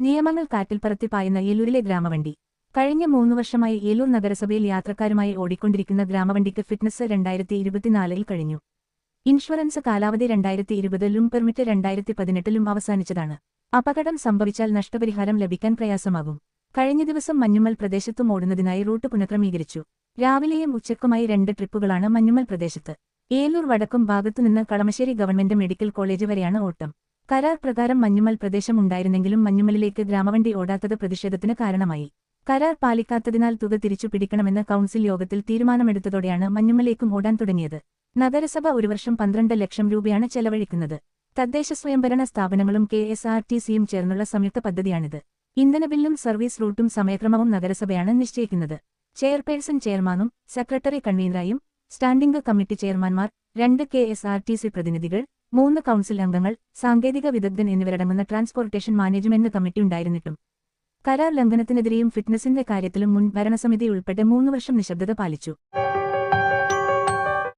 നിയമങ്ങൾ കാറ്റിൽ പറത്തി പായുന്ന ഏലൂരിലെ ഗ്രാമവണ്ടി. കഴിഞ്ഞ 3 വർഷമായി ഏലൂർ നഗരസഭയിൽ യാത്രക്കാരുമായി ഓടിക്കൊണ്ടിരിക്കുന്ന ഗ്രാമവണ്ടിക്ക് ഫിറ്റ്നസ് 2024-ൽ കഴിഞ്ഞു. ഇൻഷുറൻസ് കാലാവധി 2020-ലും പെർമിറ്റ് 2018-ലും അവസാനിച്ചതാണ്. അപകടം സംഭവിച്ചാൽ നഷ്ടപരിഹാരം ലഭിക്കാൻ പ്രയാസമാകും. കഴിഞ്ഞ ദിവസം മഞ്ഞുമൽ പ്രദേശത്തും ഓടുന്നതിനായി റൂട്ട് പുനഃക്രമീകരിച്ചു. രാവിലെയും ഉച്ചയ്ക്കുമായി 2 ട്രിപ്പുകളാണ് മഞ്ഞുമൽ പ്രദേശത്ത്. ഏലൂർ വടക്കും ഭാഗത്തുനിന്ന് കളമശ്ശേരി ഗവൺമെന്റ് മെഡിക്കൽ കോളേജ് വരെയാണ് ഓട്ടം. കരാർ പ്രകാരം മഞ്ഞുമൽ പ്രദേശം ഉണ്ടായിരുന്നെങ്കിലും മഞ്ഞുമലിലേക്ക് ഗ്രാമവണ്ടി ഓടാത്തത് പ്രതിഷേധത്തിന് കാരണമായി. കരാർ പാലിക്കാത്തതിനാൽ തുക തിരിച്ചു പിടിക്കണമെന്ന് കൗൺസിൽ യോഗത്തിൽ തീരുമാനമെടുത്തതോടെയാണ് മഞ്ഞുമലേക്കും ഓടാൻ തുടങ്ങിയത്. നഗരസഭ ഒരു വർഷം 12 ലക്ഷം രൂപയാണ് ചെലവഴിക്കുന്നത്. തദ്ദേശ സ്വയംഭരണ സ്ഥാപനങ്ങളും KSRTCയും ചേർന്നുള്ള സംയുക്ത പദ്ധതിയാണിത്. ഇന്ധന ബില്ലും സർവീസ് റൂട്ടും സമയക്രമവും നഗരസഭയാണ് നിശ്ചയിക്കുന്നത്. ചെയർപേഴ്സൺ ചെയർമാനും സെക്രട്ടറി കൺവീനറായും സ്റ്റാൻഡിംഗ് കമ്മിറ്റി ചെയർമാൻമാർ, 2 KSRTC പ്രതിനിധികൾ, 3 കൗൺസിൽ അംഗങ്ങൾ, സാങ്കേതിക വിദഗ്ധൻ എന്നിവരടങ്ങുന്ന ട്രാൻസ്പോർട്ടേഷൻ മാനേജ്മെന്റ് കമ്മിറ്റി ഉണ്ടായിരുന്നിട്ടും കരാർ ലംഘനത്തിനെതിരെയും ഫിറ്റ്നസിന്റെ കാര്യത്തിലും മുൻ ഭരണസമിതി ഉൾപ്പെടെ 3 വർഷം നിശബ്ദത പാലിച്ചു.